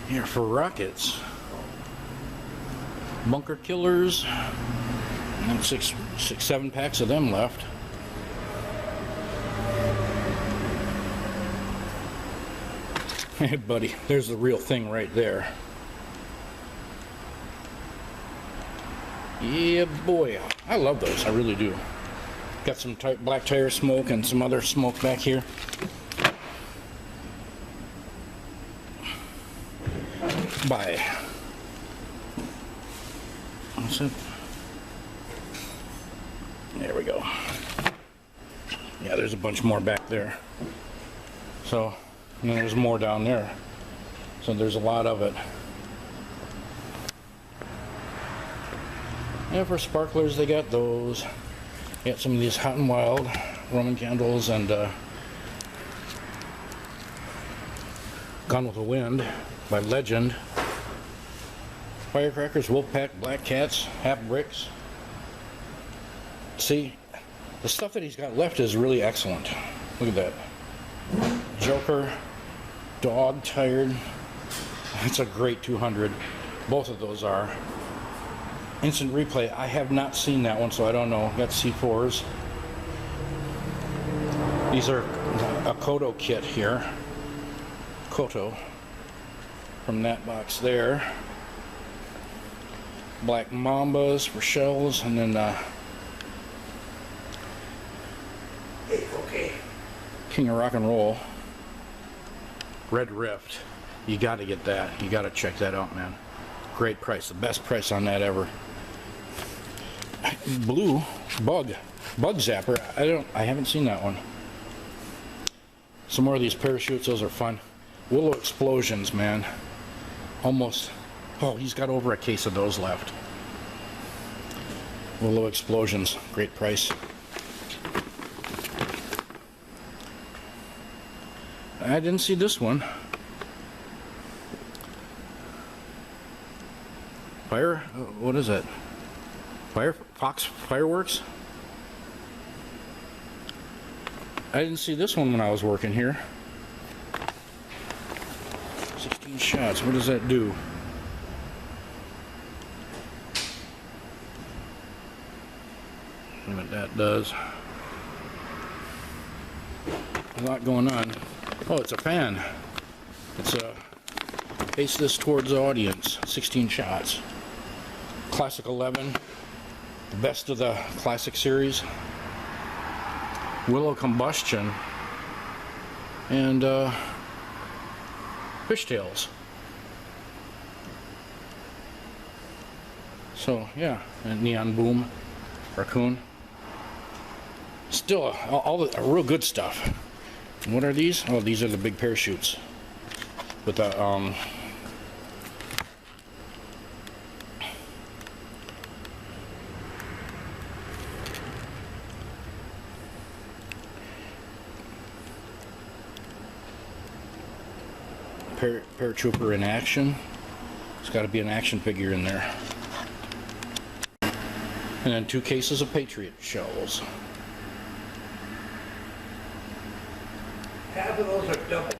Here for rockets. Bunker killers. And six, 7 packs of them left. Hey buddy, there's the real thing right there. Yeah boy, I love those, I really do. Got some black tire smoke and some other smoke back here. Bye. That's it. There we go. Yeah, there's a bunch more back there. So, and there's more down there. So there's a lot of it. And for sparklers, they got those. Got some of these Hot and Wild Roman candles and Gone with the Wind by Legend. Firecrackers, Wolfpack, Black Cats, Half Bricks. See, the stuff that he's got left is really excellent. Look at that. Joker, Dog Tired. That's a great 200. Both of those are. Instant Replay, I have not seen that one, so I don't know. Got C4s. These are a Koto kit here. Koto. From that box there. Black Mambas for shells, and then okay. King of Rock and Roll. Red Rift. You gotta get that. You gotta check that out, man. Great price. The best price on that ever. Blue Bug Zapper. I haven't seen that one. Some more of these parachutes, those are fun. Willow Explosions, man. Almost. Oh, he's got over a case of those left. Willow Explosions, great price. I didn't see this one. What is that? Fox Fireworks? I didn't see this one when I was working here. 16 shots, what does that do? What that does. A lot going on. Oh, it's a fan. It's a face this towards the audience. 16 shots. Classic 11. The best of the classic series. Willow Combustion. And Fishtails. So yeah, and Neon Boom. Raccoon. Still all the real good stuff. And what are these? Oh, these are the big parachutes with the paratrooper in action. There's got to be an action figure in there. And then 2 cases of Patriot shells. Half of those are double.